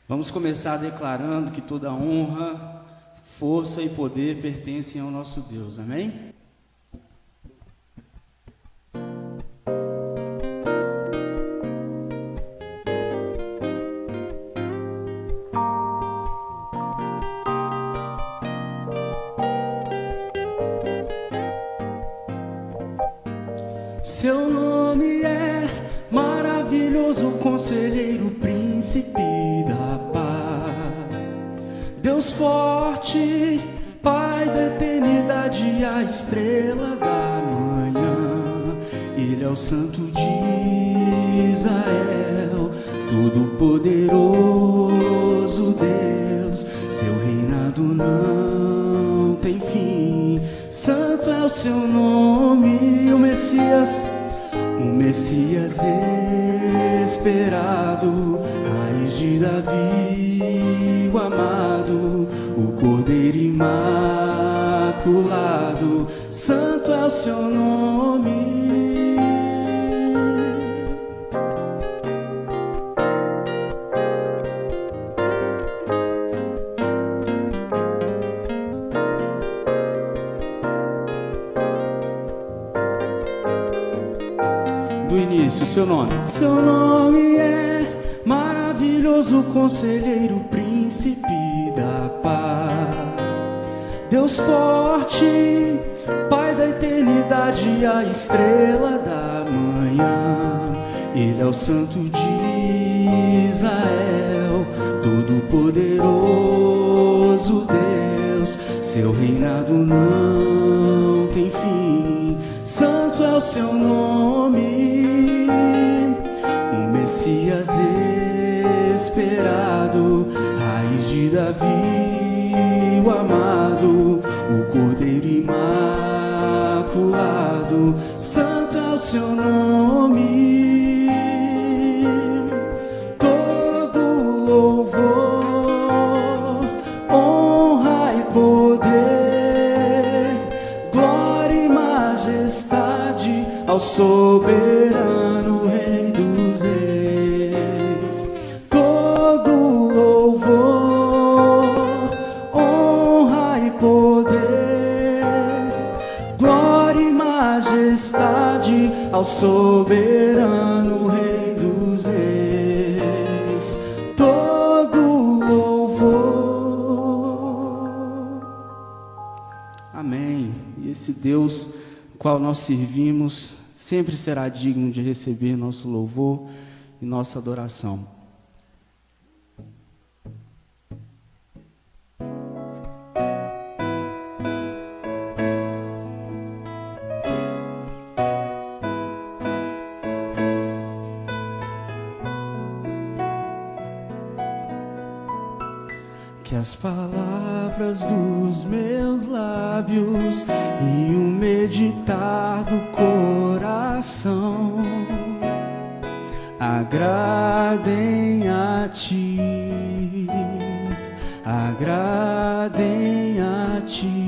Vamos começar declarando que toda honra, força e poder pertencem ao nosso Deus, amém? Seu nome é maravilhoso, conselheiro, príncipe da paz, Deus forte, Pai da eternidade, a estrela da manhã. Ele é o Santo de Israel, todo-poderoso Deus. Seu reinado não tem fim. Santo é o seu nome, o Messias esperado, raiz de Davi, o amado, o Cordeiro imaculado. Santo é o seu nome. Do início, seu nome. Seu nome é maravilhoso, conselheiro, príncipe da paz, Deus forte, Pai da eternidade, a estrela da manhã. Ele é o Santo de Israel, todo-poderoso Deus. Seu reinado não tem fim. Santo é o seu nome, o Messias esperado, raiz de Davi, o amado, o Cordeiro imaculado. Santo é o seu nome. Todo louvor, honra e poder, glória e majestade ao soberano Rei dos Reis. Todo louvor, honra e poder, glória e majestade ao soberano Rei dos Reis. Todo louvor. Amém. E esse Deus qual nós servimos sempre será digno de receber nosso louvor e nossa adoração. Que as palavras dos meus lábios e o meditar do coração agradem a ti, agradem a ti.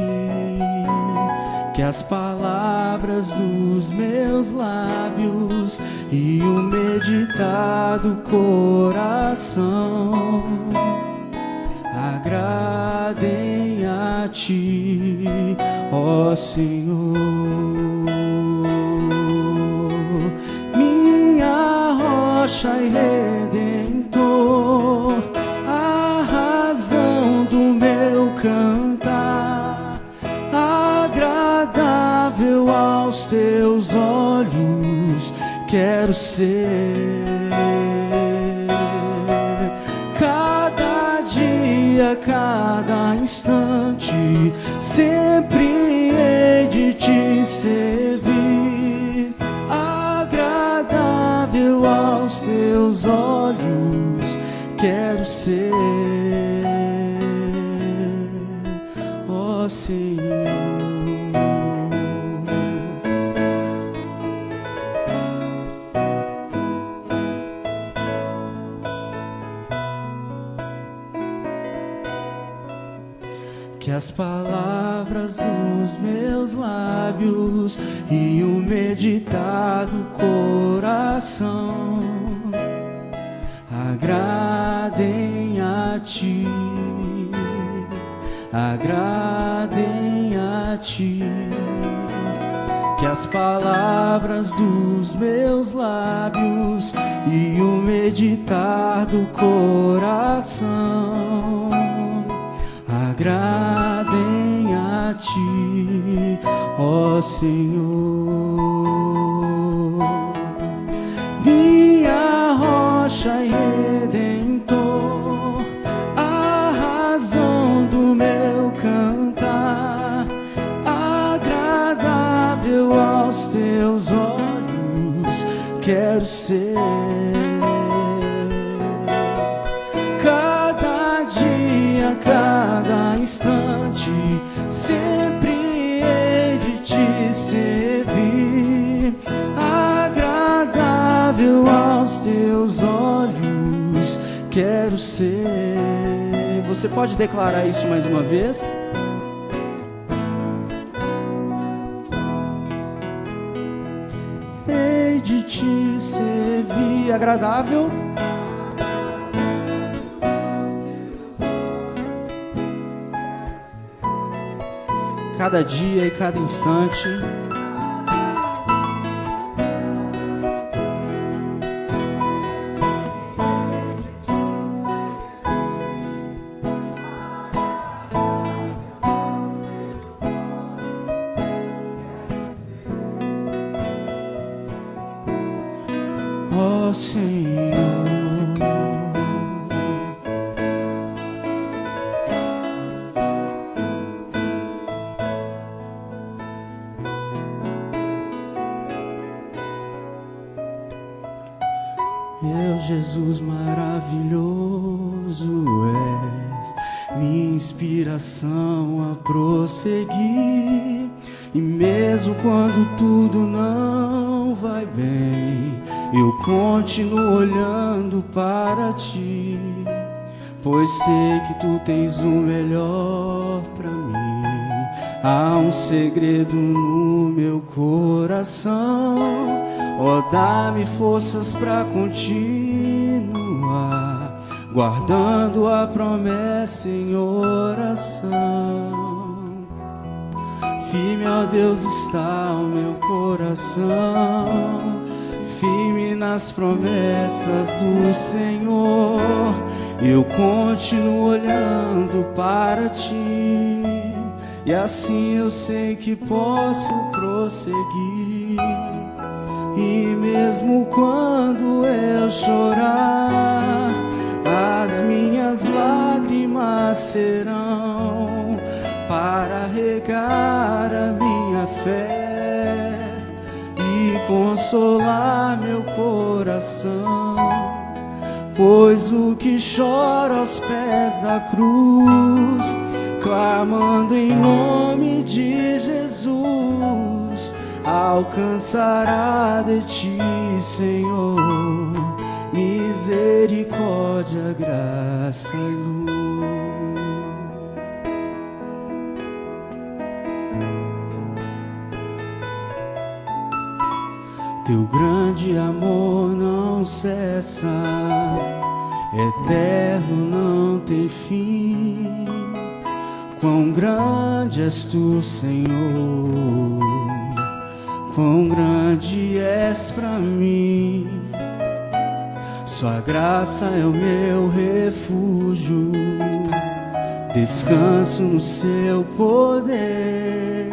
Que as palavras dos meus lábios e o meditar do coração agradem a ti, ó Senhor. Minha rocha e redentor, a razão do meu cantar, agradável aos teus olhos quero ser. Cada instante sempre hei de te servir, agradável aos teus olhos quero ser, ó Senhor. Que as palavras dos meus lábios e o meditar do coração agradem a ti, agradem a ti. Que as palavras dos meus lábios e o meditar do coração agradem a ti, ó Senhor. Minha rocha e redentor, a razão do meu cantar, agradável aos teus olhos quero ser. Cada dia, cada instante, sempre hei de te servir, agradável aos teus olhos quero ser. Você pode declarar isso mais uma vez? Hei de te servir, agradável cada dia e cada instante. Ó Senhor, meu Jesus maravilhoso és, minha inspiração a prosseguir, e mesmo quando tudo não vai bem, eu continuo olhando para ti, pois sei que tu tens o melhor para mim. Há um segredo no meu coração, ó, dá-me forças para continuar, guardando a promessa em oração. Firme, ó Deus, está o meu coração, firme nas promessas do Senhor. Eu continuo olhando para ti, e assim eu sei que posso prosseguir. E mesmo quando eu chorar, as minhas lágrimas serão para regar a minha fé e consolar meu coração, pois o que chora aos pés da cruz, clamando em nome de Jesus, alcançará de ti, Senhor, misericórdia, graça e luz. Teu grande amor não cessa, eterno, não tem fim. Quão grande és tu, Senhor, quão grande és pra mim. Sua graça é o meu refúgio, descanso no seu poder.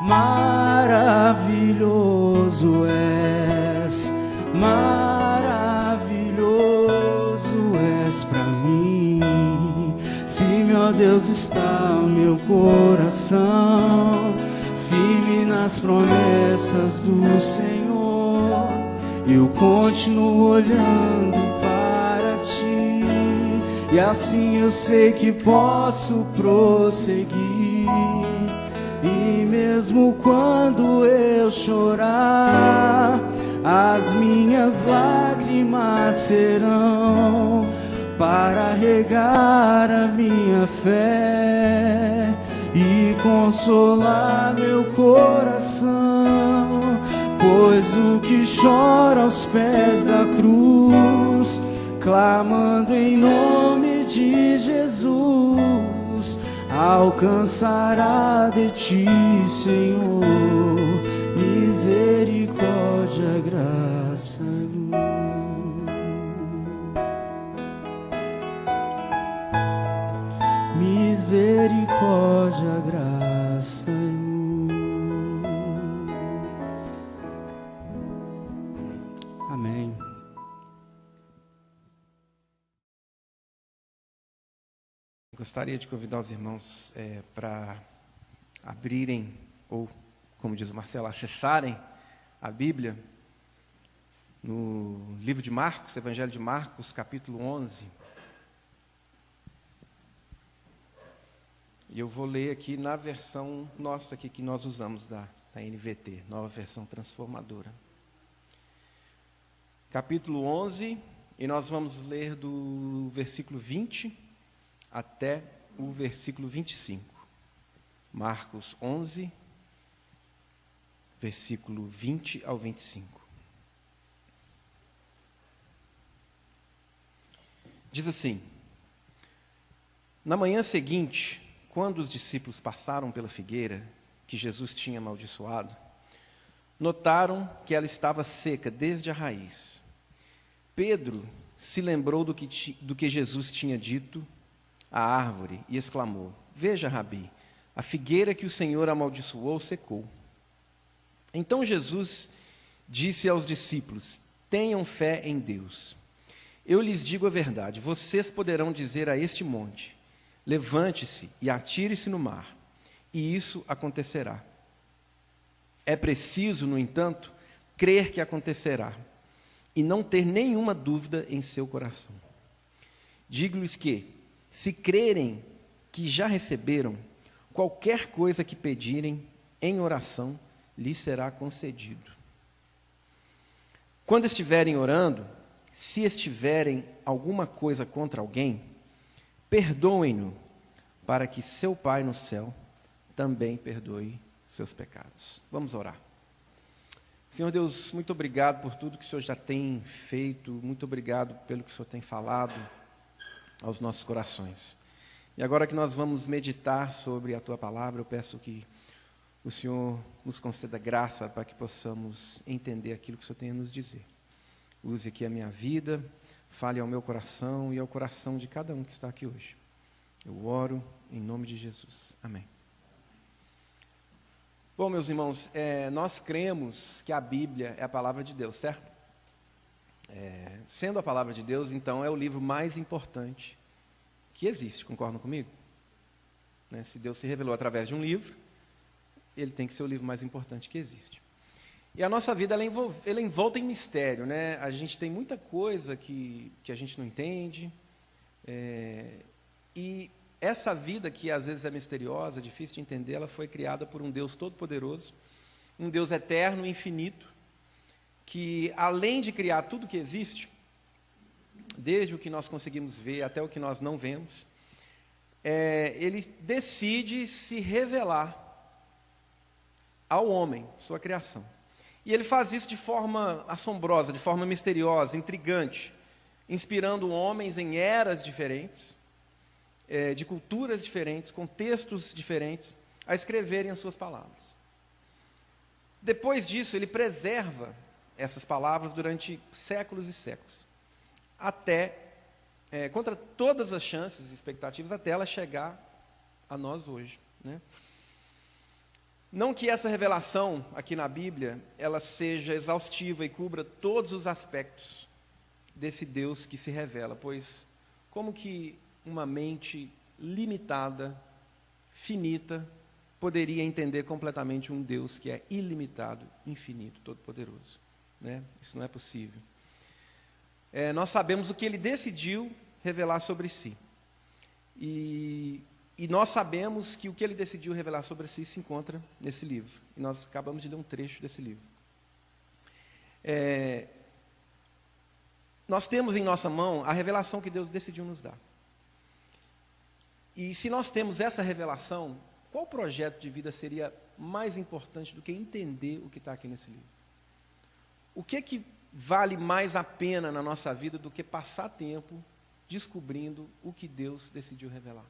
Maravilhoso és, maravilhoso és pra mim. Firme, ó Deus, está o meu coração, firme nas promessas do Senhor. Eu continuo olhando para ti, e assim eu sei que posso prosseguir. E mesmo quando eu chorar, as minhas lágrimas serão para regar a minha fé e consolar meu coração, pois o que chora aos pés da cruz, clamando em nome de Jesus alcançará de ti, Senhor, misericórdia, graça e luz. Misericórdia, graça e luz. Amém. Gostaria de convidar os irmãos para abrirem, ou, como diz o Marcelo, acessarem a Bíblia no livro de Marcos, Evangelho de Marcos, capítulo 11. E eu vou ler aqui na versão nossa aqui, que nós usamos da NVT, Nova Versão Transformadora. Capítulo 11, e nós vamos ler do versículo 20 até o versículo 25. Marcos 11, versículo 20 ao 25. Diz assim: Na manhã seguinte, quando os discípulos passaram pela figueira que Jesus tinha amaldiçoado, notaram que ela estava seca desde a raiz. Pedro se lembrou do que Jesus tinha dito à árvore e exclamou: Veja, Rabi, a figueira que o Senhor amaldiçoou secou. Então Jesus disse aos discípulos: Tenham fé em Deus. Eu lhes digo a verdade, vocês poderão dizer a este monte: Levante-se e atire-se no mar, e isso acontecerá. É preciso, no entanto, crer que acontecerá, e não ter nenhuma dúvida em seu coração. Digo-lhes que, se crerem que já receberam, qualquer coisa que pedirem em oração, lhes será concedido. Quando estiverem orando, se estiverem alguma coisa contra alguém, perdoem-no, para que seu Pai no céu também perdoe seus pecados. Vamos orar. Senhor Deus, muito obrigado por tudo que o Senhor já tem feito, muito obrigado pelo que o Senhor tem falado aos nossos corações. E agora que nós vamos meditar sobre a Tua palavra, eu peço que o Senhor nos conceda graça para que possamos entender aquilo que o Senhor tem a nos dizer. Use aqui a minha vida, fale ao meu coração e ao coração de cada um que está aqui hoje. Eu oro em nome de Jesus. Amém. Bom, meus irmãos, nós cremos que a Bíblia é a palavra de Deus, certo? Sendo a palavra de Deus, então, é o livro mais importante que existe, concordam comigo? Se Deus se revelou através de um livro, ele tem que ser o livro mais importante que existe. E a nossa vida, ela é envolta em mistério, né? A gente tem muita coisa que a gente não entende, e essa vida que às vezes é misteriosa, difícil de entender, ela foi criada por um Deus todo-poderoso, um Deus eterno e infinito, que além de criar tudo que existe, desde o que nós conseguimos ver até o que nós não vemos, ele decide se revelar ao homem, sua criação. E ele faz isso de forma assombrosa, de forma misteriosa, intrigante, inspirando homens em eras diferentes, de culturas diferentes, contextos diferentes, a escreverem as suas palavras. Depois disso, ele preserva essas palavras durante séculos e séculos, até, contra todas as chances e expectativas, até ela chegar a nós hoje, né? Não que essa revelação aqui na Bíblia, ela seja exaustiva e cubra todos os aspectos desse Deus que se revela, pois como que uma mente limitada, finita, poderia entender completamente um Deus que é ilimitado, infinito, todo-poderoso, né? Isso não é possível. Nós sabemos o que ele decidiu revelar sobre si. E nós sabemos que o que ele decidiu revelar sobre si se encontra nesse livro. E nós acabamos de ler um trecho desse livro. Nós temos em nossa mão a revelação que Deus decidiu nos dar. E se nós temos essa revelação, qual projeto de vida seria mais importante do que entender o que está aqui nesse livro? O que vale mais a pena na nossa vida do que passar tempo descobrindo o que Deus decidiu revelar.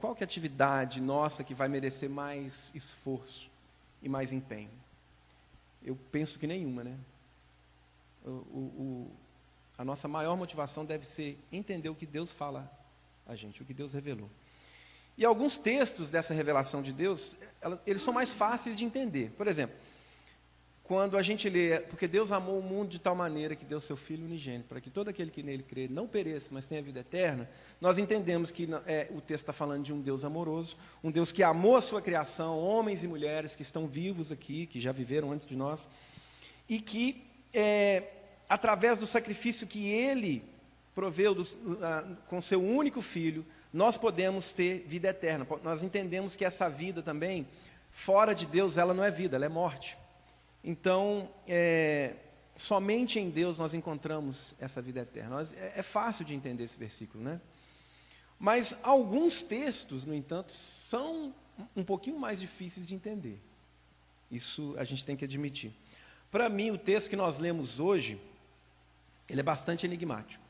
Qual que é a atividade nossa que vai merecer mais esforço e mais empenho? Eu penso que nenhuma, né? A nossa maior motivação deve ser entender o que Deus fala a gente, o que Deus revelou. E alguns textos dessa revelação de Deus, eles são mais fáceis de entender. Por exemplo, quando a gente lê, porque Deus amou o mundo de tal maneira que deu seu Filho unigênito, para que todo aquele que nele crê não pereça, mas tenha vida eterna, nós entendemos que o texto está falando de um Deus amoroso, um Deus que amou a sua criação, homens e mulheres que estão vivos aqui, que já viveram antes de nós, e que, através do sacrifício que Ele proveu com seu único Filho, nós podemos ter vida eterna. Nós entendemos que essa vida também, fora de Deus, ela não é vida, ela é morte. Então, somente em Deus nós encontramos essa vida eterna. É fácil de entender esse versículo, né? Mas alguns textos, no entanto, são um pouquinho mais difíceis de entender. Isso a gente tem que admitir. Para mim, o texto que nós lemos hoje, ele é bastante enigmático.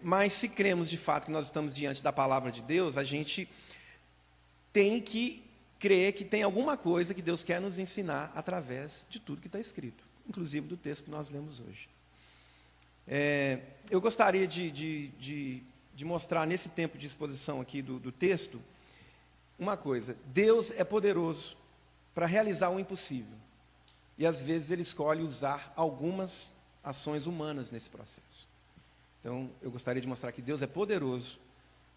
Mas se cremos de fato que nós estamos diante da palavra de Deus, a gente tem que crer que tem alguma coisa que Deus quer nos ensinar através de tudo que está escrito, inclusive do texto que nós lemos hoje. Eu gostaria de mostrar nesse tempo de exposição aqui do texto uma coisa: Deus é poderoso para realizar o impossível, e às vezes Ele escolhe usar algumas ações humanas nesse processo. Então, eu gostaria de mostrar que Deus é poderoso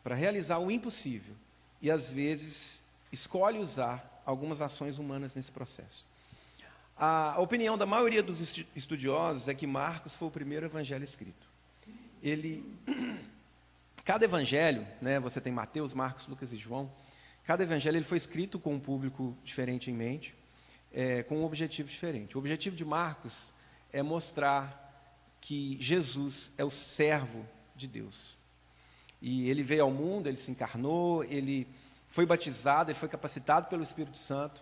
para realizar o impossível, e às vezes escolhe usar algumas ações humanas nesse processo. A opinião da maioria dos estudiosos é que Marcos foi o primeiro evangelho escrito. Cada evangelho, né, você tem Mateus, Marcos, Lucas e João, cada evangelho ele foi escrito com um público diferente em mente, com um objetivo diferente. O objetivo de Marcos é mostrar que Jesus é o servo de Deus. E ele veio ao mundo, ele se encarnou, ele foi batizado, ele foi capacitado pelo Espírito Santo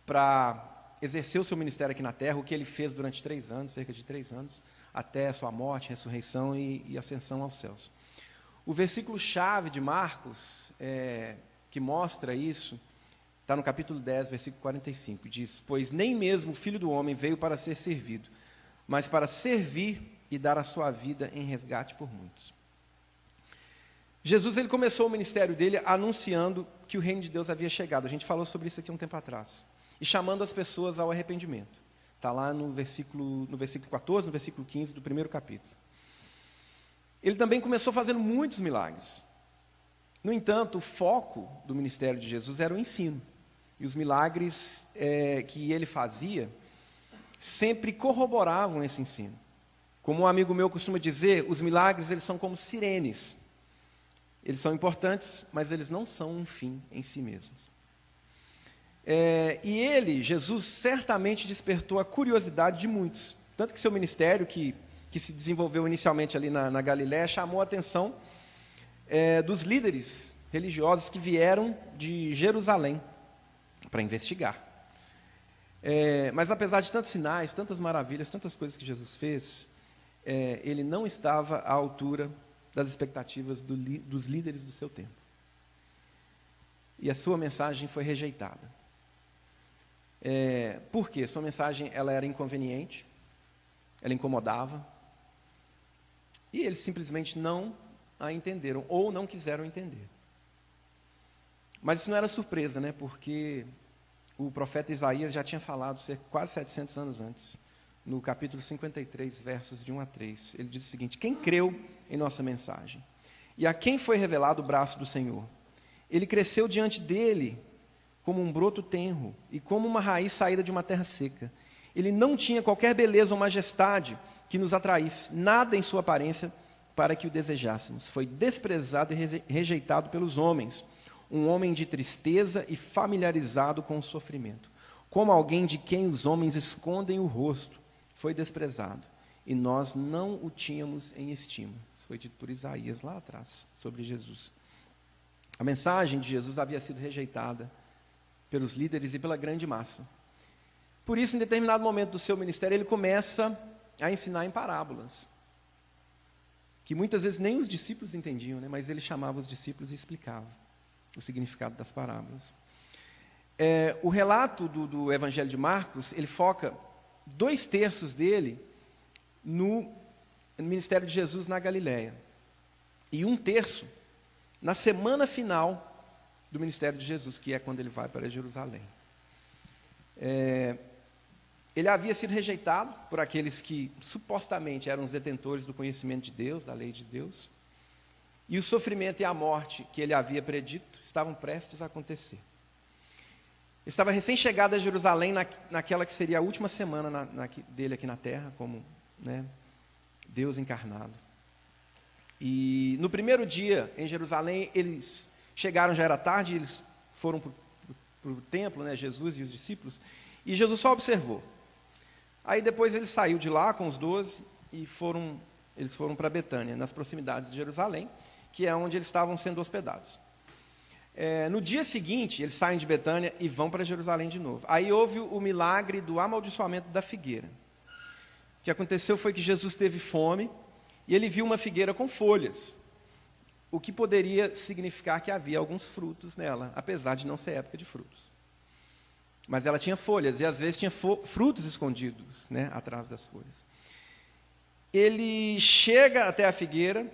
para exercer o seu ministério aqui na terra, o que ele fez durante 3 anos, cerca de 3 anos, até a sua morte, ressurreição e ascensão aos céus. O versículo-chave de Marcos, que mostra isso, está no capítulo 10, versículo 45, diz: pois nem mesmo o Filho do Homem veio para ser servido, mas para servir e dar a sua vida em resgate por muitos. Jesus ele começou o ministério dele anunciando que o reino de Deus havia chegado. A gente falou sobre isso aqui um tempo atrás. E chamando as pessoas ao arrependimento. Está lá no versículo 14, no versículo 15 do primeiro capítulo. Ele também começou fazendo muitos milagres. No entanto, o foco do ministério de Jesus era o ensino. E os milagres que ele fazia sempre corroboravam esse ensino. Como um amigo meu costuma dizer, os milagres eles são como sirenes. Eles são importantes, mas eles não são um fim em si mesmos. E Jesus, certamente despertou a curiosidade de muitos. Tanto que seu ministério, que se desenvolveu inicialmente ali na Galiléia, chamou a atenção dos líderes religiosos que vieram de Jerusalém para investigar. Mas apesar de tantos sinais, tantas maravilhas, tantas coisas que Jesus fez, ele não estava à altura das expectativas dos líderes do seu tempo. E a sua mensagem foi rejeitada. Por quê? Sua mensagem ela era inconveniente, ela incomodava, e eles simplesmente não a entenderam, ou não quiseram entender. Mas isso não era surpresa, né? Porque o profeta Isaías já tinha falado quase 700 anos antes, no capítulo 53, versos de 1 a 3. Ele diz o seguinte: quem creu em nossa mensagem? E a quem foi revelado o braço do Senhor? Ele cresceu diante dele como um broto tenro e como uma raiz saída de uma terra seca. Ele não tinha qualquer beleza ou majestade que nos atraísse, nada em sua aparência para que o desejássemos. Foi desprezado e rejeitado pelos homens, um homem de tristeza e familiarizado com o sofrimento. Como alguém de quem os homens escondem o rosto, foi desprezado, e nós não o tínhamos em estima. Isso foi dito por Isaías lá atrás, sobre Jesus. A mensagem de Jesus havia sido rejeitada pelos líderes e pela grande massa. Por isso, em determinado momento do seu ministério, ele começa a ensinar em parábolas. que muitas vezes nem os discípulos entendiam, né? Mas ele chamava os discípulos e explicava o significado das parábolas. O relato do Evangelho de Marcos, ele foca 2/3 dele no ministério de Jesus na Galileia, e 1/3 na semana final do ministério de Jesus, que é quando ele vai para Jerusalém. Ele havia sido rejeitado por aqueles que supostamente eram os detentores do conhecimento de Deus, da lei de Deus, e o sofrimento e a morte que ele havia predito estavam prestes a acontecer. Ele estava recém-chegado a Jerusalém naquela que seria a última semana dele aqui na terra, como, né, Deus encarnado. E no primeiro dia em Jerusalém, eles chegaram, já era tarde, eles foram para o templo, né, Jesus e os discípulos, e Jesus só observou. Aí depois ele saiu de lá com os 12 e eles foram para Betânia, nas proximidades de Jerusalém, que é onde eles estavam sendo hospedados. No dia seguinte, eles saem de Betânia e vão para Jerusalém de novo. Aí houve o milagre do amaldiçoamento da figueira. O que aconteceu foi que Jesus teve fome e ele viu uma figueira com folhas, o que poderia significar que havia alguns frutos nela, apesar de não ser época de frutos. Mas ela tinha folhas, e às vezes tinha frutos escondidos, né, atrás das folhas. Ele chega até a figueira,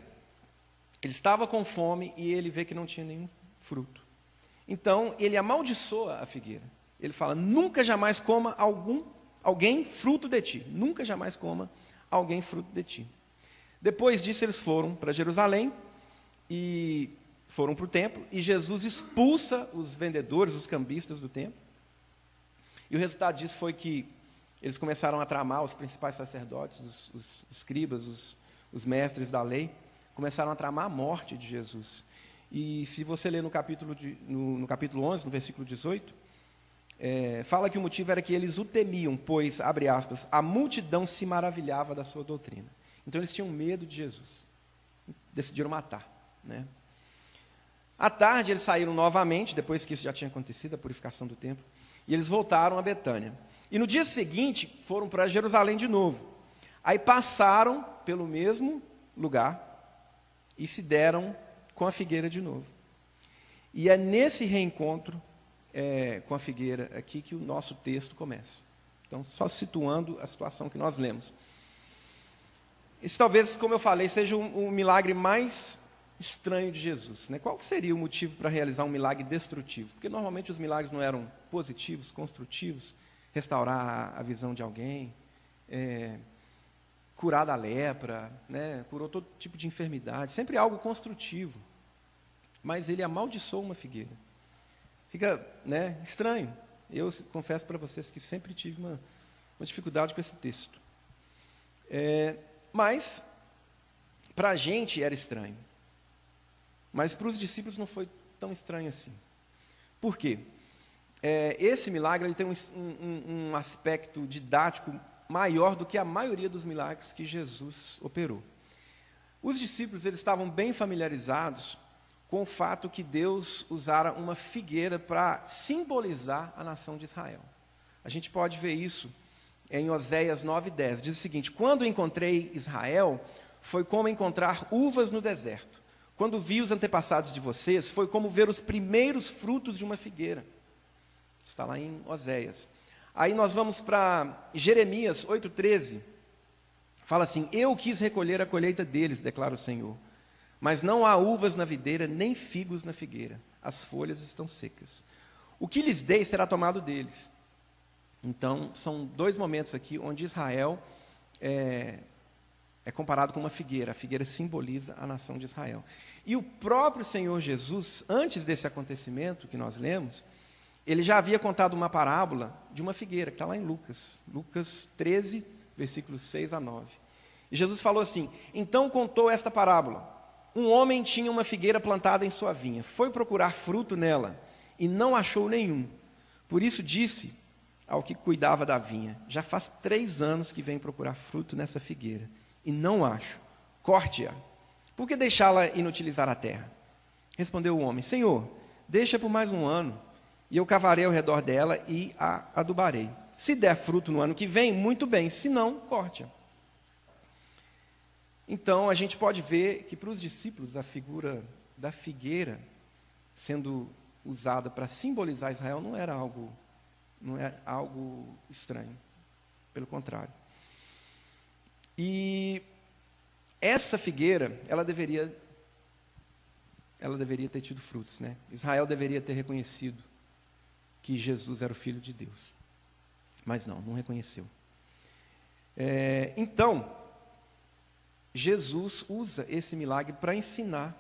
ele estava com fome e ele vê que não tinha nenhum fruto. Então, ele amaldiçoa a figueira. Ele fala: nunca jamais coma alguém fruto de ti. Nunca jamais coma alguém fruto de ti. Depois disso, eles foram para Jerusalém e foram para o templo, e Jesus expulsa os vendedores, os cambistas do templo. E o resultado disso foi que eles começaram a tramar, os principais sacerdotes, os escribas, os mestres da lei, começaram a tramar a morte de Jesus. E se você ler no capítulo 11, no versículo 18, fala que o motivo era que eles o temiam, pois, abre aspas, a multidão se maravilhava da sua doutrina. Então eles tinham medo de Jesus, decidiram matar, né? À tarde eles saíram novamente, depois que isso já tinha acontecido, a purificação do templo, e eles voltaram a Betânia. E no dia seguinte foram para Jerusalém de novo. Aí passaram pelo mesmo lugar e se deram com a figueira de novo. E é nesse reencontro com a figueira aqui que o nosso texto começa. Então, só situando a situação que nós lemos. Esse talvez, como eu falei, seja o milagre mais estranho de Jesus, né? Qual que seria o motivo para realizar um milagre destrutivo? Porque normalmente os milagres não eram positivos, construtivos, restaurar a visão de alguém, curar da lepra, né? Curou todo tipo de enfermidade, sempre algo construtivo. Mas ele amaldiçoou uma figueira. Fica, né, estranho. Eu confesso para vocês que sempre tive uma dificuldade com esse texto. Mas, para a gente era estranho. Mas para os discípulos não foi tão estranho assim. Por quê? Esse milagre ele tem um aspecto didático maior do que a maioria dos milagres que Jesus operou. Os discípulos eles estavam bem familiarizados com o fato que Deus usara uma figueira para simbolizar a nação de Israel. A gente pode ver isso em Oséias 9:10. Diz o seguinte: quando encontrei Israel, foi como encontrar uvas no deserto. Quando vi os antepassados de vocês, foi como ver os primeiros frutos de uma figueira. Está lá em Oséias. Aí nós vamos para Jeremias 8:13. Fala assim: eu quis recolher a colheita deles, declara o Senhor. Mas não há uvas na videira, nem figos na figueira. As folhas estão secas. O que lhes dei será tomado deles. Então, são dois momentos aqui onde Israel é comparado com uma figueira. A figueira simboliza a nação de Israel. E o próprio Senhor Jesus, antes desse acontecimento que nós lemos, ele já havia contado uma parábola de uma figueira, que está lá em Lucas. Lucas 13, versículos 6 a 9. E Jesus falou assim: então contou esta parábola. Um homem tinha uma figueira plantada em sua vinha. Foi procurar fruto nela e não achou nenhum. Por isso disse ao que cuidava da vinha: já faz 3 anos que venho procurar fruto nessa figueira e não acho. Corte-a. Por que deixá-la inutilizar a terra? Respondeu o homem: Senhor, deixa por mais 1 ano, e eu cavarei ao redor dela e a adubarei. Se der fruto no ano que vem, muito bem, se não, corte-a. Então, a gente pode ver que para os discípulos a figura da figueira sendo usada para simbolizar Israel não era algo estranho, pelo contrário. E essa figueira, ela deveria ter tido frutos, né? Israel deveria ter reconhecido que Jesus era o Filho de Deus. Mas não reconheceu. Então, Jesus usa esse milagre para ensinar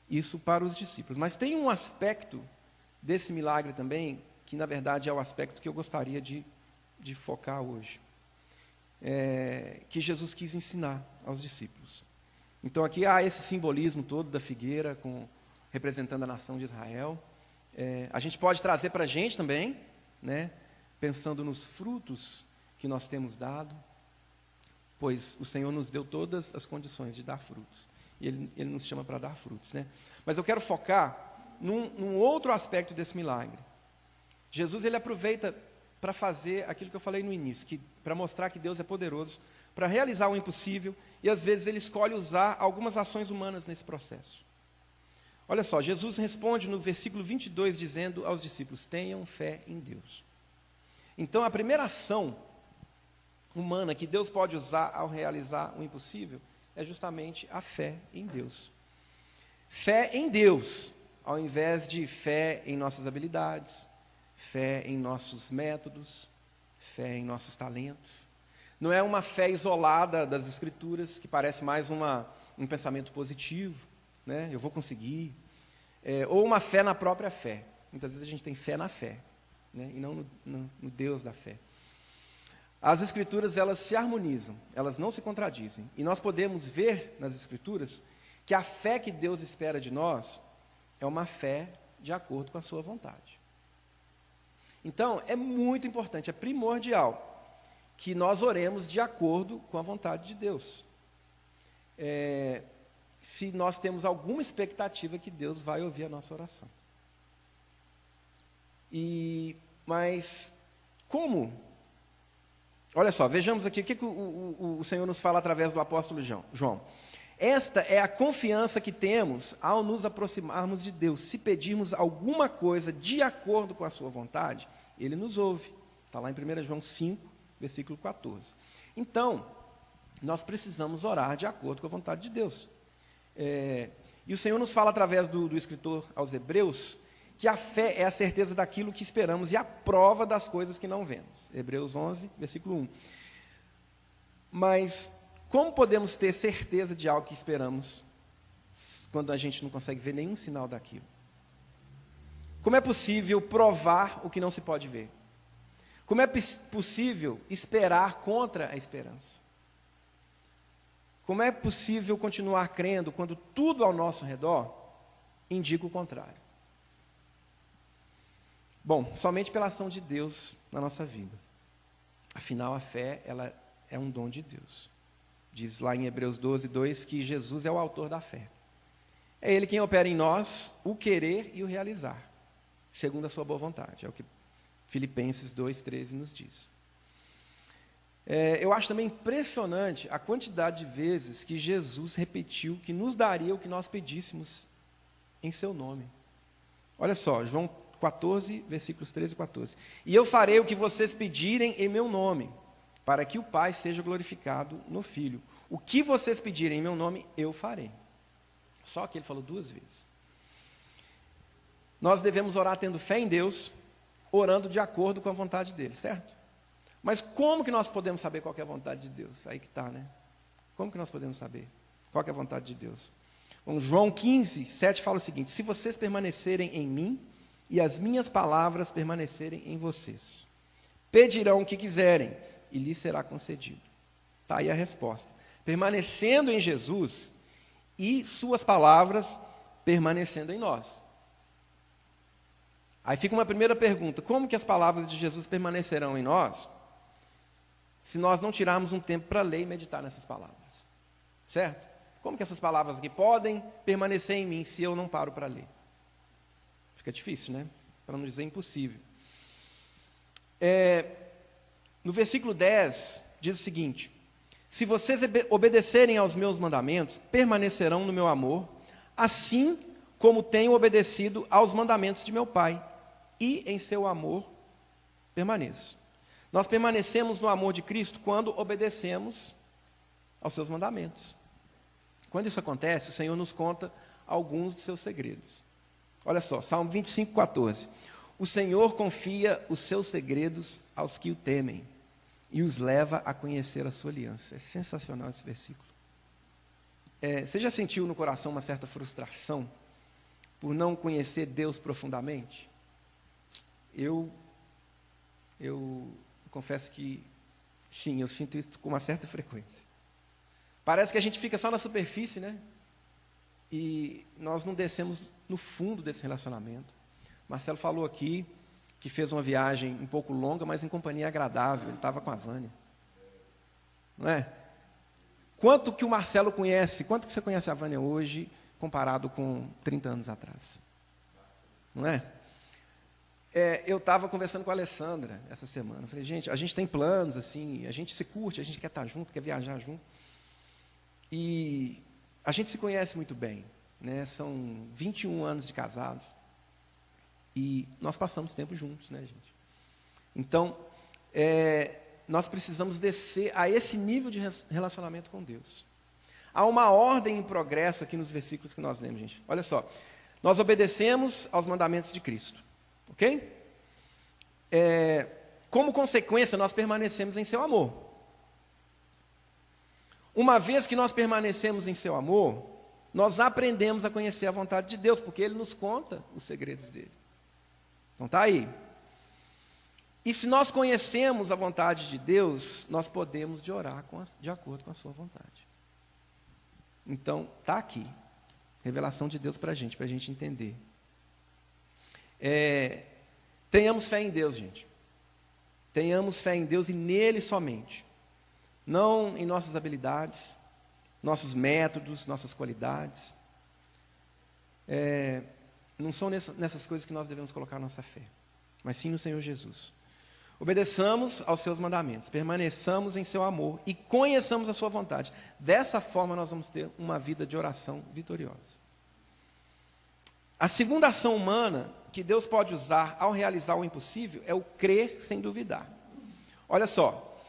isso para os discípulos. Mas tem um aspecto desse milagre também, que na verdade é o aspecto que eu gostaria de focar hoje. Que Jesus quis ensinar aos discípulos. Então aqui há esse simbolismo todo da figueira, representando a nação de Israel. A gente pode trazer para a gente também, né, pensando nos frutos que nós temos dado, pois o Senhor nos deu todas as condições de dar frutos. E Ele nos chama para dar frutos, né? Mas eu quero focar num outro aspecto desse milagre. Jesus, ele aproveita para fazer aquilo que eu falei no início, para mostrar que Deus é poderoso, para realizar o impossível, e às vezes Ele escolhe usar algumas ações humanas nesse processo. Olha só, Jesus responde no versículo 22, dizendo aos discípulos: tenham fé em Deus. Então, a primeira ação humana que Deus pode usar ao realizar o impossível é justamente a fé em Deus. Fé em Deus, ao invés de fé em nossas habilidades, fé em nossos métodos, fé em nossos talentos. Não é uma fé isolada das Escrituras, que parece mais um pensamento positivo, né? Eu vou conseguir. Ou uma fé na própria fé. Muitas vezes a gente tem fé na fé, né? E não no Deus da fé. As Escrituras, elas se harmonizam, elas não se contradizem. E nós podemos ver nas Escrituras que a fé que Deus espera de nós é uma fé de acordo com a sua vontade. Então, é muito importante, é primordial que nós oremos de acordo com a vontade de Deus. Se nós temos alguma expectativa que Deus vai ouvir a nossa oração. Mas, como? Olha só, vejamos aqui o que o Senhor nos fala através do apóstolo João. Esta é a confiança que temos ao nos aproximarmos de Deus. Se pedirmos alguma coisa de acordo com a sua vontade, Ele nos ouve. Está lá em 1 João 5, versículo 14. Então, nós precisamos orar de acordo com a vontade de Deus. E o Senhor nos fala através do escritor aos Hebreus, que a fé é a certeza daquilo que esperamos e a prova das coisas que não vemos. Hebreus 11, versículo 1. Mas como podemos ter certeza de algo que esperamos quando a gente não consegue ver nenhum sinal daquilo? Como é possível provar o que não se pode ver? Como é possível esperar contra a esperança? Como é possível continuar crendo quando tudo ao nosso redor indica o contrário? Bom, somente pela ação de Deus na nossa vida. Afinal, a fé, ela é um dom de Deus. Diz lá em Hebreus 12, 2, que Jesus é o autor da fé. É Ele quem opera em nós o querer e o realizar, segundo a sua boa vontade. É o que Filipenses 2, 13 nos diz. Eu acho também impressionante a quantidade de vezes que Jesus repetiu que nos daria o que nós pedíssemos em seu nome. Olha só, João 14, versículos 13 e 14. E eu farei o que vocês pedirem em meu nome, para que o Pai seja glorificado no Filho. O que vocês pedirem em meu nome, eu farei. Só que ele falou 2 vezes. Nós devemos orar tendo fé em Deus, orando de acordo com a vontade dele, certo? Mas como que nós podemos saber qual que é a vontade de Deus? Aí que está, né? Como que nós podemos saber qual que é a vontade de Deus? Bom, João 15, 7 fala o seguinte: se vocês permanecerem em mim e as minhas palavras permanecerem em vocês, pedirão o que quiserem e lhes será concedido. Está aí a resposta. Permanecendo em Jesus e suas palavras permanecendo em nós. Aí fica uma primeira pergunta: como que as palavras de Jesus permanecerão em nós, se nós não tirarmos um tempo para ler e meditar nessas palavras? Certo? Como que essas palavras aqui podem permanecer em mim se eu não paro para ler? Fica difícil, né? Para não dizer impossível. No versículo 10, diz o seguinte: Se vocês obedecerem aos meus mandamentos, permanecerão no meu amor, assim como tenho obedecido aos mandamentos de meu Pai, e em seu amor permaneço. Nós permanecemos no amor de Cristo quando obedecemos aos seus mandamentos. Quando isso acontece, o Senhor nos conta alguns dos seus segredos. Olha só, Salmo 25:14. O Senhor confia os seus segredos aos que o temem e os leva a conhecer a sua aliança. É sensacional esse versículo. Você já sentiu no coração uma certa frustração por não conhecer Deus profundamente? Eu confesso que sim, eu sinto isso com uma certa frequência. Parece que a gente fica só na superfície, né? E nós não descemos no fundo desse relacionamento. Marcelo falou aqui que fez uma viagem um pouco longa, mas em companhia agradável. Ele estava com a Vânia. Não é? Quanto que o Marcelo conhece, quanto que você conhece a Vânia hoje, comparado com 30 anos atrás? Não é? Eu estava conversando com a Alessandra essa semana. Eu falei, gente, a gente tem planos, assim, a gente se curte, a gente quer estar junto, quer viajar junto. E a gente se conhece muito bem, né? São 21 anos de casados. E nós passamos tempo juntos, né, gente? Então, nós precisamos descer a esse nível de relacionamento com Deus. Há uma ordem em progresso aqui nos versículos que nós lemos, gente. Olha só. Nós obedecemos aos mandamentos de Cristo. Ok? Como consequência, nós permanecemos em seu amor. Uma vez que nós permanecemos em seu amor, nós aprendemos a conhecer a vontade de Deus, porque Ele nos conta os segredos dele. Então está aí. E se nós conhecemos a vontade de Deus, nós podemos orar de acordo com a sua vontade. Então, está aqui. Revelação de Deus para a gente entender. Tenhamos fé em Deus, gente. Tenhamos fé em Deus e nele somente. Não em nossas habilidades, nossos métodos, nossas qualidades. Não são nessas coisas que nós devemos colocar nossa fé, mas sim no Senhor Jesus. Obedeçamos aos seus mandamentos, permaneçamos em seu amor e conheçamos a sua vontade. Dessa forma nós vamos ter uma vida de oração vitoriosa. A segunda ação humana que Deus pode usar ao realizar o impossível é o crer sem duvidar. Olha só,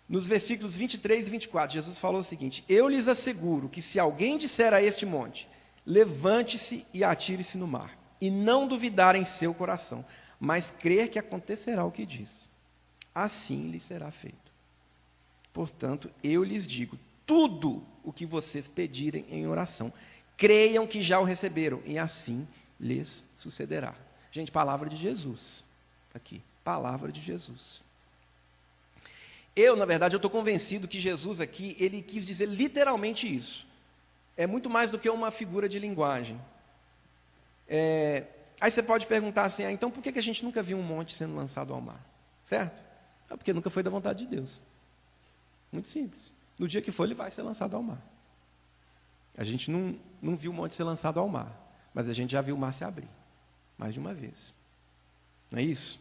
nos versículos 23 e 24, Jesus falou o seguinte: eu lhes asseguro que se alguém disser a este monte, levante-se e atire-se no mar, e não duvidar em seu coração, mas crer que acontecerá o que diz, assim lhe será feito. Portanto, eu lhes digo, tudo o que vocês pedirem em oração, creiam que já o receberam, e assim lhes sucederá. Gente, palavra de Jesus, aqui, palavra de Jesus. Na verdade, eu estou convencido que Jesus aqui, ele quis dizer literalmente isso. É muito mais do que uma figura de linguagem. Aí você pode perguntar assim, então por que a gente nunca viu um monte sendo lançado ao mar? Certo? Porque nunca foi da vontade de Deus. Muito simples. No dia que for, ele vai ser lançado ao mar. A gente não viu o monte ser lançado ao mar, mas a gente já viu o mar se abrir, mais de uma vez. Não é isso?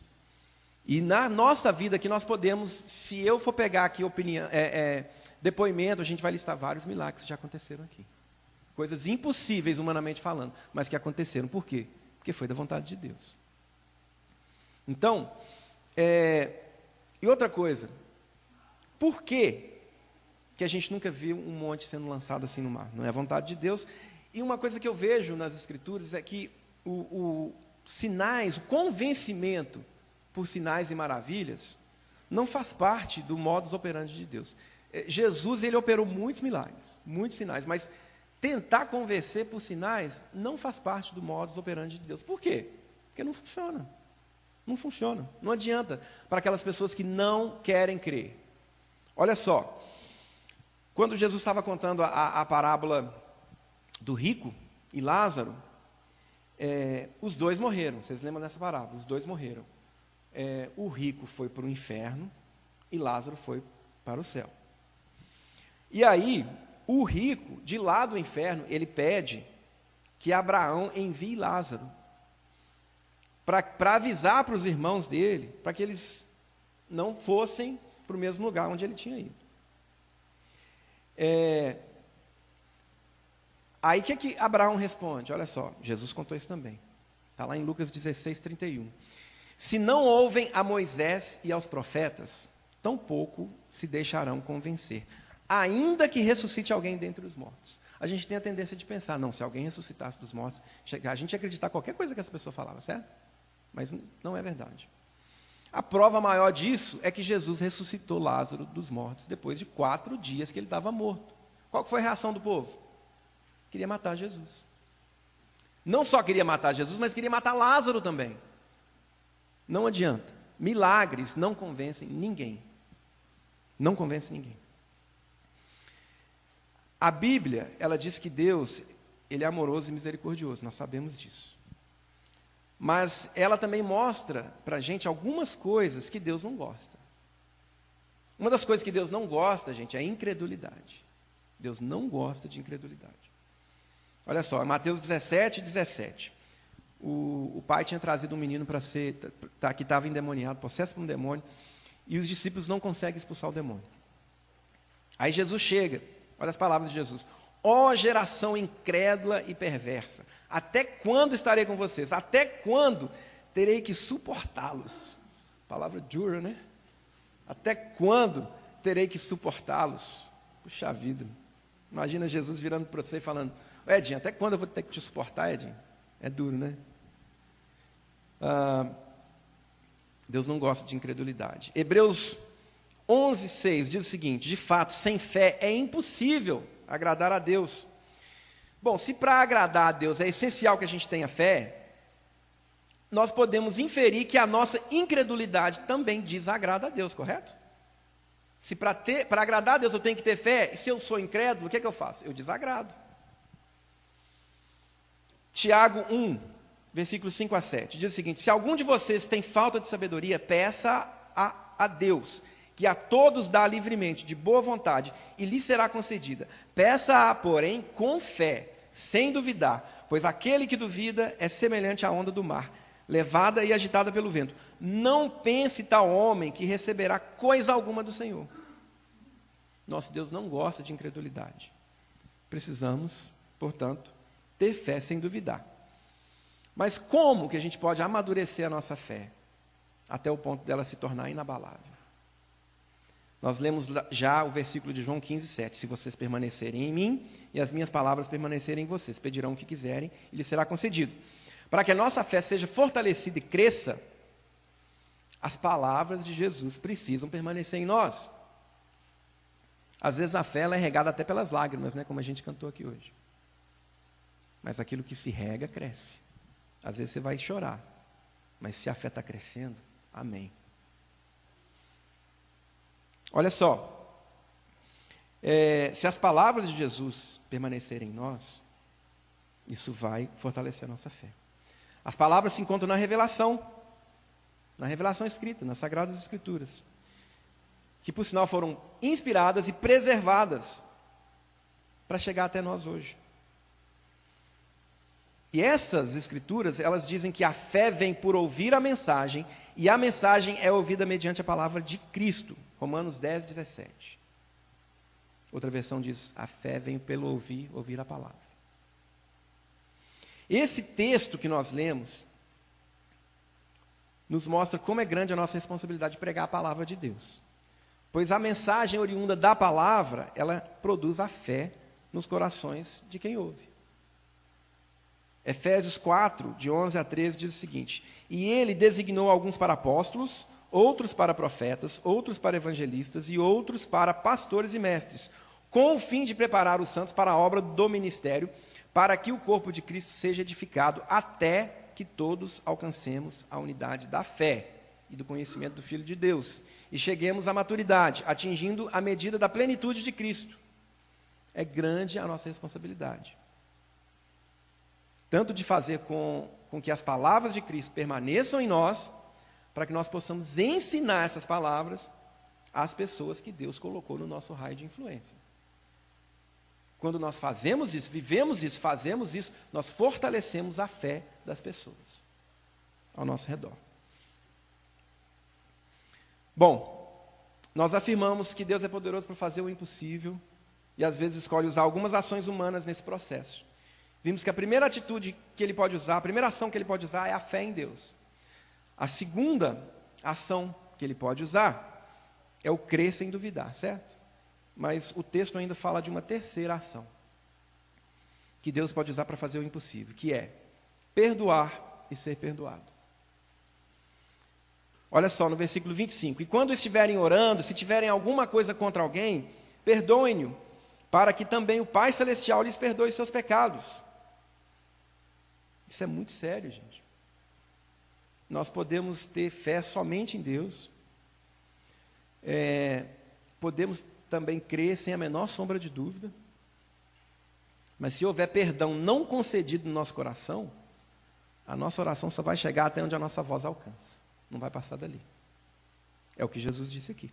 E na nossa vida aqui nós podemos, se eu for pegar aqui depoimento, a gente vai listar vários milagres que já aconteceram aqui. Coisas impossíveis, humanamente falando, mas que aconteceram. Por quê? Porque foi da vontade de Deus. Então, e outra coisa, por que a gente nunca viu um monte sendo lançado assim no mar? Não é a vontade de Deus. E uma coisa que eu vejo nas Escrituras é que o convencimento por sinais e maravilhas não faz parte do modus operandi de Deus. Jesus, ele operou muitos milagres, muitos sinais, mas tentar convencer por sinais não faz parte do modus operandi de Deus. Por quê? Porque não funciona. Não funciona. Não adianta para aquelas pessoas que não querem crer. Olha só, quando Jesus estava contando a parábola do rico e Lázaro, os dois morreram. Vocês lembram dessa parábola? Os dois morreram. O rico foi para o inferno e Lázaro foi para o céu. E aí, o rico, de lá do inferno, ele pede que Abraão envie Lázaro para avisar para os irmãos dele, para que eles não fossem para o mesmo lugar onde ele tinha ido. Aí o que Abraão responde? Olha só, Jesus contou isso também. Está lá em Lucas 16, 31. Se não ouvem a Moisés e aos profetas, tampouco se deixarão convencer, ainda que ressuscite alguém dentre os mortos. A gente tem a tendência de pensar, não, se alguém ressuscitasse dos mortos, a gente ia acreditar qualquer coisa que essa pessoa falava, certo? Mas não é verdade. A prova maior disso é que Jesus ressuscitou Lázaro dos mortos depois de 4 dias que ele estava morto. Qual foi a reação do povo? Queria matar Jesus. Não só queria matar Jesus, mas queria matar Lázaro também. Não adianta. Milagres não convencem ninguém. Não convence ninguém. A Bíblia, ela diz que Deus, Ele é amoroso e misericordioso, nós sabemos disso. Mas ela também mostra para a gente algumas coisas que Deus não gosta. Uma das coisas que Deus não gosta, gente, é a incredulidade. Deus não gosta de incredulidade. Olha só, Mateus 17, 17. O pai tinha trazido um menino para ser, que estava endemoniado, possesso por um demônio, e os discípulos não conseguem expulsar o demônio. Aí Jesus chega, olha as palavras de Jesus. Ó geração incrédula e perversa, até quando estarei com vocês? Até quando terei que suportá-los? Palavra dura, né? Até quando terei que suportá-los? Puxa vida, imagina Jesus virando para você e falando, Edinho, até quando eu vou ter que te suportar, Edinho? É duro, né? Deus não gosta de incredulidade. Hebreus 11, 6 diz o seguinte, de fato, sem fé é impossível agradar a Deus. Bom, se para agradar a Deus é essencial que a gente tenha fé, nós podemos inferir que a nossa incredulidade também desagrada a Deus, correto? Se para agradar a Deus eu tenho que ter fé, e se eu sou incrédulo, o que eu faço? Eu desagrado. Tiago 1, versículos 5 a 7, diz o seguinte, se algum de vocês tem falta de sabedoria, peça a Deus, que a todos dá livremente, de boa vontade, e lhe será concedida. Peça-a, porém, com fé, sem duvidar, pois aquele que duvida é semelhante à onda do mar, levada e agitada pelo vento. Não pense tal homem que receberá coisa alguma do Senhor. Nosso Deus não gosta de incredulidade. Precisamos, portanto, ter fé sem duvidar. Mas como que a gente pode amadurecer a nossa fé até o ponto dela se tornar inabalável? Nós lemos já o versículo de João 15, 7. Se vocês permanecerem em mim e as minhas palavras permanecerem em vocês, pedirão o que quiserem e lhes será concedido. Para que a nossa fé seja fortalecida e cresça, as palavras de Jesus precisam permanecer em nós. Às vezes a fé ela é regada até pelas lágrimas, né, como a gente cantou aqui hoje. Mas aquilo que se rega, cresce. Às vezes você vai chorar, mas se a fé está crescendo, amém. Olha só, se as palavras de Jesus permanecerem em nós, isso vai fortalecer a nossa fé. As palavras se encontram na revelação escrita, nas Sagradas Escrituras, que por sinal foram inspiradas e preservadas para chegar até nós hoje. E essas escrituras, elas dizem que a fé vem por ouvir a mensagem, e a mensagem é ouvida mediante a palavra de Cristo. Romanos 10, 17. Outra versão diz, a fé vem pelo ouvir a palavra. Esse texto que nós lemos, nos mostra como é grande a nossa responsabilidade de pregar a palavra de Deus. Pois a mensagem oriunda da palavra, ela produz a fé nos corações de quem ouve. Efésios 4, de 11 a 13, diz o seguinte, e ele designou alguns para apóstolos, outros para profetas, outros para evangelistas e outros para pastores e mestres, com o fim de preparar os santos para a obra do ministério, para que o corpo de Cristo seja edificado até que todos alcancemos a unidade da fé e do conhecimento do Filho de Deus, e cheguemos à maturidade, atingindo a medida da plenitude de Cristo. É grande a nossa responsabilidade. Tanto de fazer com que as palavras de Cristo permaneçam em nós, para que nós possamos ensinar essas palavras às pessoas que Deus colocou no nosso raio de influência. Quando nós fazemos isso, vivemos isso, fazemos isso, nós fortalecemos a fé das pessoas ao nosso redor. Bom, nós afirmamos que Deus é poderoso para fazer o impossível e às vezes escolhe usar algumas ações humanas nesse processo. Vimos que a primeira atitude que ele pode usar, a primeira ação que ele pode usar é a fé em Deus. A segunda ação que ele pode usar é o crer sem duvidar, certo? Mas o texto ainda fala de uma terceira ação que Deus pode usar para fazer o impossível, que é perdoar e ser perdoado. Olha só, no versículo 25. E quando estiverem orando, se tiverem alguma coisa contra alguém, perdoem-no, para que também o Pai Celestial lhes perdoe seus pecados. Isso é muito sério, gente. Nós podemos ter fé somente em Deus. Podemos também crer sem a menor sombra de dúvida. Mas se houver perdão não concedido no nosso coração, a nossa oração só vai chegar até onde a nossa voz alcança. Não vai passar dali. É o que Jesus disse aqui.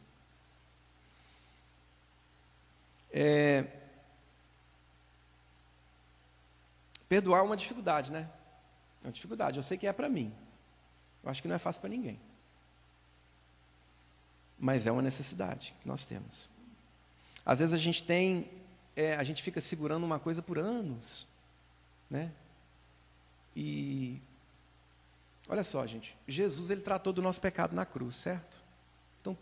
Perdoar é uma dificuldade, né? É uma dificuldade. Eu sei que é para mim. Eu acho que não é fácil para ninguém. Mas é uma necessidade que nós temos. Às vezes a gente fica segurando uma coisa por anos, né? E olha só, gente, Jesus ele tratou do nosso pecado na cruz, certo? Então,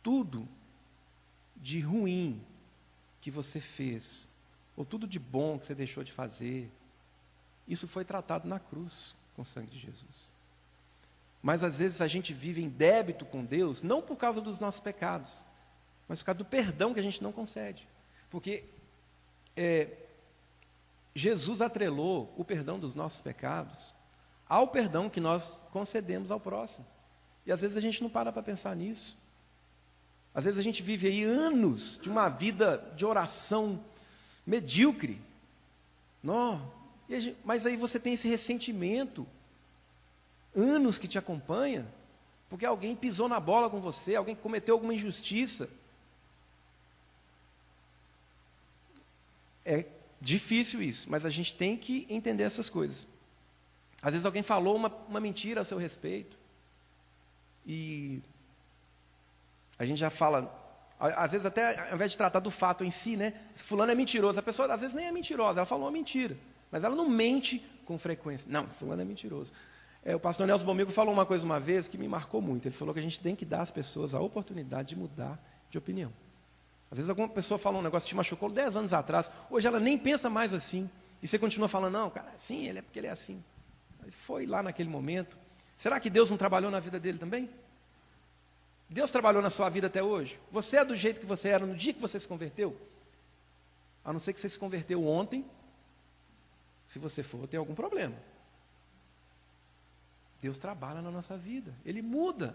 tudo de ruim que você fez, ou tudo de bom que você deixou de fazer, isso foi tratado na cruz com o sangue de Jesus. Mas às vezes a gente vive em débito com Deus, não por causa dos nossos pecados, mas por causa do perdão que a gente não concede. Porque Jesus atrelou o perdão dos nossos pecados ao perdão que nós concedemos ao próximo. E às vezes a gente não para pensar nisso. Às vezes a gente vive aí anos de uma vida de oração medíocre. Mas aí você tem esse ressentimento, anos que te acompanha, porque alguém pisou na bola com você, alguém cometeu alguma injustiça. É difícil isso, mas a gente tem que entender essas coisas. Às vezes alguém falou uma mentira a seu respeito, e a gente já fala, às vezes até ao invés de tratar do fato em si, né? Fulano é mentiroso, a pessoa às vezes nem é mentirosa, ela falou uma mentira, mas ela não mente com frequência. Não, fulano é mentiroso. O pastor Nelson Bomego falou uma coisa uma vez que me marcou muito. Ele falou que a gente tem que dar às pessoas a oportunidade de mudar de opinião. Às vezes alguma pessoa falou um negócio que te machucou 10 anos atrás, hoje ela nem pensa mais assim, e você continua falando, não, cara, sim, ele é porque ele é assim. Mas foi lá naquele momento. Será que Deus não trabalhou na vida dele também? Deus trabalhou na sua vida até hoje? Você é do jeito que você era no dia que você se converteu? A não ser que você se converteu ontem, se você for, tem algum problema. Deus trabalha na nossa vida, Ele muda,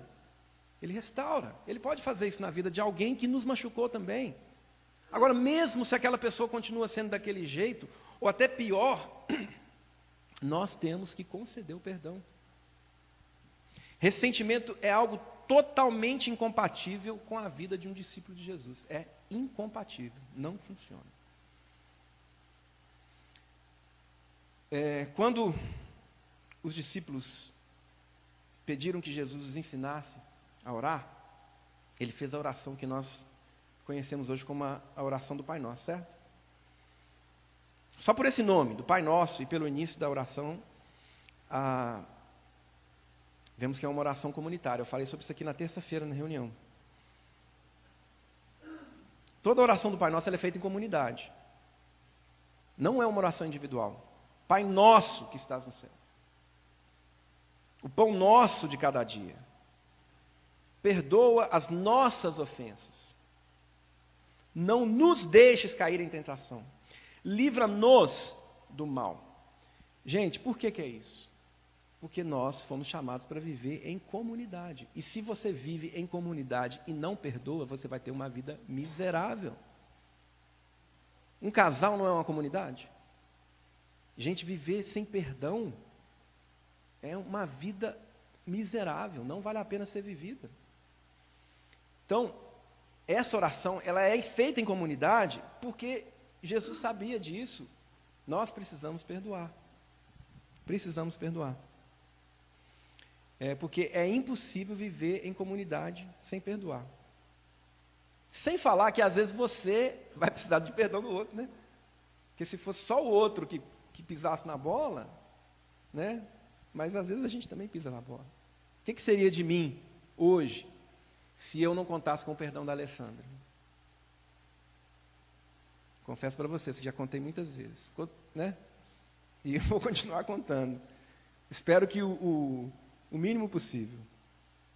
Ele restaura. Ele pode fazer isso na vida de alguém que nos machucou também. Agora, mesmo se aquela pessoa continua sendo daquele jeito, ou até pior, nós temos que conceder o perdão. Ressentimento é algo totalmente incompatível com a vida de um discípulo de Jesus. É incompatível, não funciona. Quando os discípulos pediram que Jesus os ensinasse a orar, ele fez a oração que nós conhecemos hoje como a oração do Pai Nosso, certo? Só por esse nome, do Pai Nosso, e pelo início da oração, vemos que é uma oração comunitária. Eu falei sobre isso aqui na terça-feira, na reunião. Toda a oração do Pai Nosso ela é feita em comunidade. Não é uma oração individual. Pai Nosso que estás no céu. O pão nosso de cada dia. Perdoa as nossas ofensas. Não nos deixes cair em tentação. Livra-nos do mal. Gente, por que é isso? Porque nós fomos chamados para viver em comunidade. E se você vive em comunidade e não perdoa, você vai ter uma vida miserável. Um casal não é uma comunidade? Gente, viver sem perdão é uma vida miserável, não vale a pena ser vivida. Então, essa oração, ela é feita em comunidade porque Jesus sabia disso. Nós precisamos perdoar. Precisamos perdoar. Porque é impossível viver em comunidade sem perdoar. Sem falar que às vezes você vai precisar de perdão do outro, né? Porque se fosse só o outro que pisasse na bola, né? Mas às vezes a gente também pisa na bola. O que seria de mim hoje se eu não contasse com o perdão da Alessandra? Confesso para vocês que já contei muitas vezes, né? E eu vou continuar contando. Espero que o mínimo possível.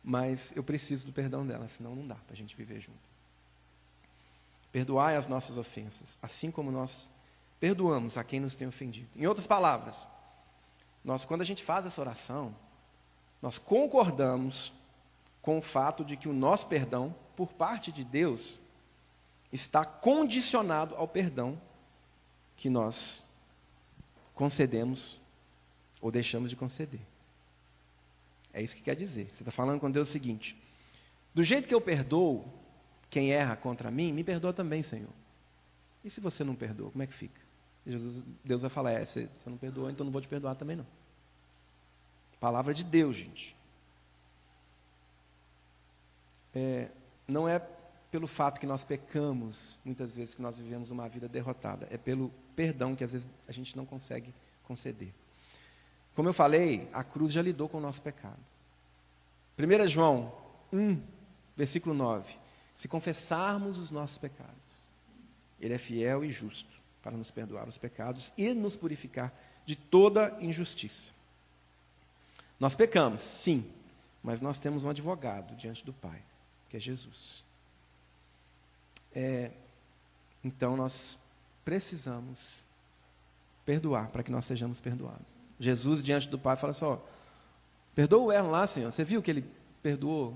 Mas eu preciso do perdão dela, senão não dá para a gente viver junto. Perdoai as nossas ofensas, assim como nós perdoamos a quem nos tem ofendido. Em outras palavras, quando a gente faz essa oração, nós concordamos com o fato de que o nosso perdão, por parte de Deus, está condicionado ao perdão que nós concedemos ou deixamos de conceder. É isso que quer dizer. Você está falando com Deus o seguinte: do jeito que eu perdoo quem erra contra mim, me perdoa também, Senhor. E se você não perdoa, como é que fica? Deus vai falar: você não perdoou, então não vou te perdoar também não. Palavra de Deus, gente. Não é pelo fato que nós pecamos, muitas vezes, que nós vivemos uma vida derrotada. É pelo perdão que às vezes a gente não consegue conceder. Como eu falei, a cruz já lidou com o nosso pecado. 1 João 1, versículo 9. Se confessarmos os nossos pecados, Ele é fiel e justo para nos perdoar os pecados e nos purificar de toda injustiça. Nós pecamos, sim, mas nós temos um advogado diante do Pai, que é Jesus. Então nós precisamos perdoar para que nós sejamos perdoados. Jesus diante do Pai fala só: perdoa o Erlon lá, Senhor. Você viu que ele perdoou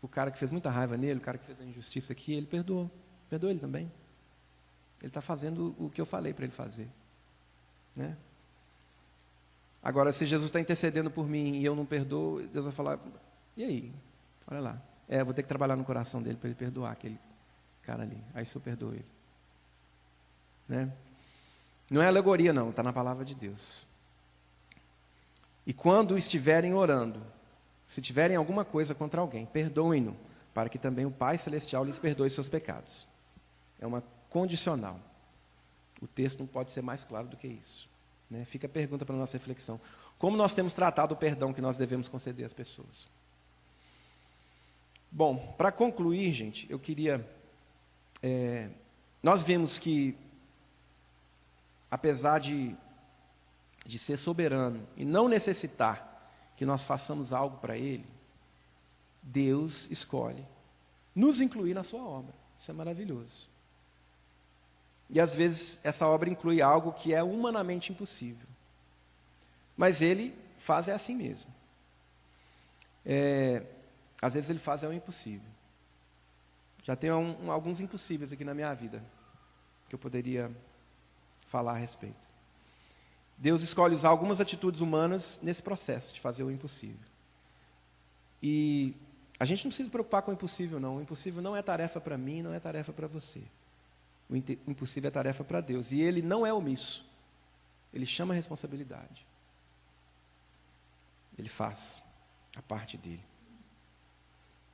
o cara que fez muita raiva nele, o cara que fez a injustiça aqui, ele perdoou. Perdoa ele também. Ele está fazendo o que eu falei para ele fazer, né? Agora, se Jesus está intercedendo por mim e eu não perdoo, Deus vai falar: e aí? Olha lá. Eu vou ter que trabalhar no coração dele para ele perdoar aquele cara ali. Aí se eu perdoo ele, né? Não é alegoria não, está na palavra de Deus. E quando estiverem orando, se tiverem alguma coisa contra alguém, perdoem-no, para que também o Pai Celestial lhes perdoe seus pecados. É uma condicional. O texto não pode ser mais claro do que isso, né? Fica a pergunta para a nossa reflexão: como nós temos tratado o perdão que nós devemos conceder às pessoas? Bom, para concluir, gente, eu queria... nós vemos que, apesar de ser soberano e não necessitar que nós façamos algo para Ele, Deus escolhe nos incluir na sua obra. Isso é maravilhoso. E às vezes essa obra inclui algo que é humanamente impossível. Mas Ele faz assim mesmo. Às vezes Ele faz o impossível. Já tem alguns impossíveis aqui na minha vida que eu poderia falar a respeito. Deus escolhe usar algumas atitudes humanas nesse processo de fazer o impossível. E a gente não precisa se preocupar com o impossível, não. O impossível não é tarefa para mim, não é tarefa para você. O impossível é tarefa para Deus. E Ele não é omisso. Ele chama a responsabilidade. Ele faz a parte dele.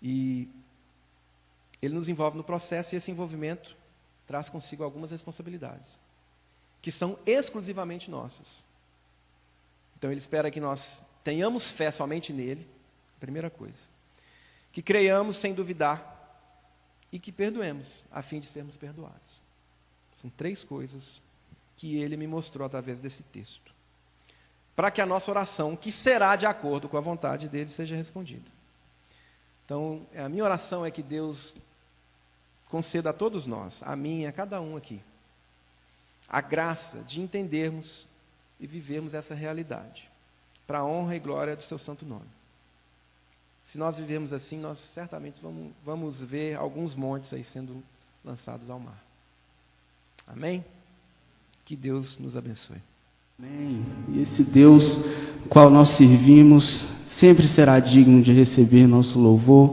E Ele nos envolve no processo, e esse envolvimento traz consigo algumas responsabilidades, que são exclusivamente nossas. Então Ele espera que nós tenhamos fé somente nele, primeira coisa. Que creiamos sem duvidar e que perdoemos, a fim de sermos perdoados. São 3 coisas que Ele me mostrou através desse texto, para que a nossa oração, que será de acordo com a vontade dEle, seja respondida. Então, a minha oração é que Deus conceda a todos nós, a mim e a cada um aqui, a graça de entendermos e vivermos essa realidade, para a honra e glória do seu santo nome. Se nós vivermos assim, nós certamente vamos ver alguns montes aí sendo lançados ao mar. Amém? Que Deus nos abençoe. Amém. E esse Deus, qual nós servimos, sempre será digno de receber nosso louvor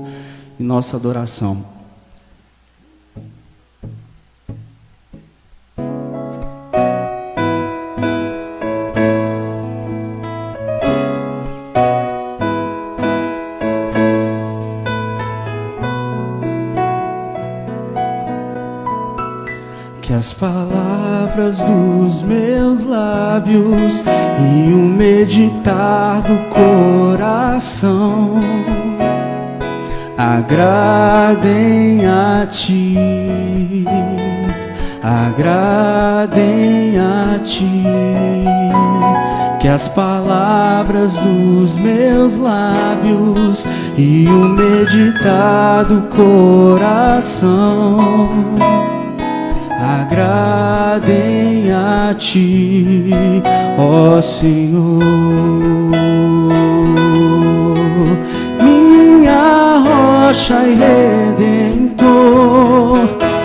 e nossa adoração. que as palavras dos meus lábios e o meditar do coração agradem a Ti, agradem a Ti. Que as palavras dos meus lábios e o meditar do coração agradem a Ti, ó Senhor. Minha rocha e redentor,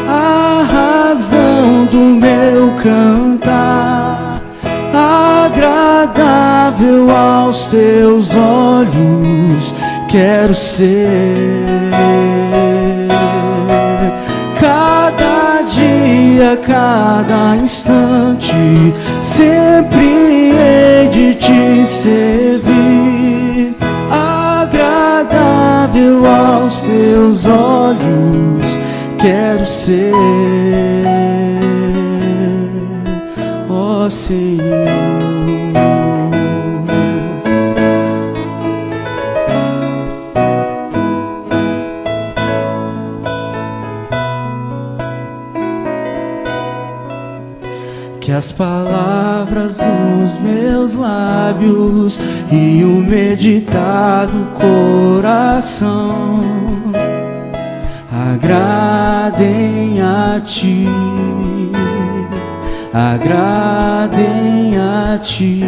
a razão do meu cantar, agradável aos Teus olhos quero ser. Cada dia, cada instante, sempre hei de Te servir. Agradável aos Teus olhos quero ser, ó Senhor. Que as palavras dos meus lábios e o meditar do coração agradem a Ti, agradem a Ti.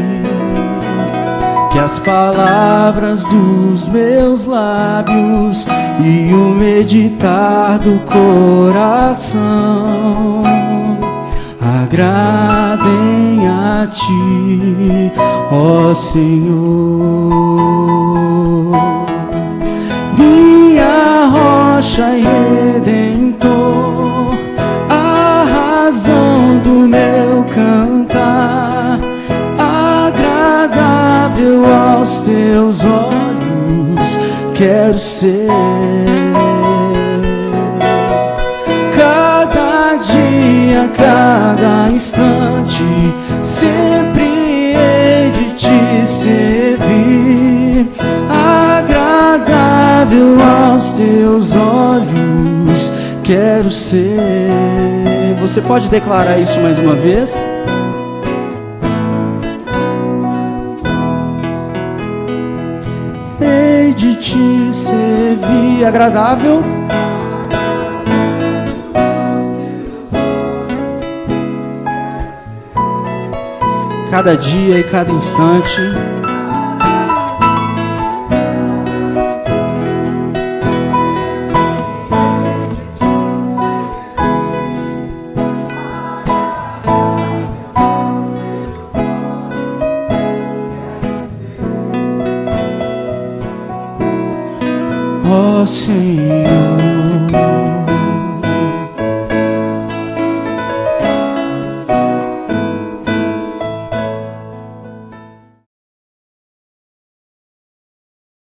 Que as palavras dos meus lábios e o meditar do coração agradem a Ti, ó Senhor. Minha rocha e redentor, a razão do meu cantar, agradável aos Teus olhos quero ser. Cada instante, sempre hei de Te servir. Agradável aos Teus olhos quero ser. Você pode declarar isso mais uma vez? Hei de Te servir. Agradável cada dia e cada instante. Ó Senhor,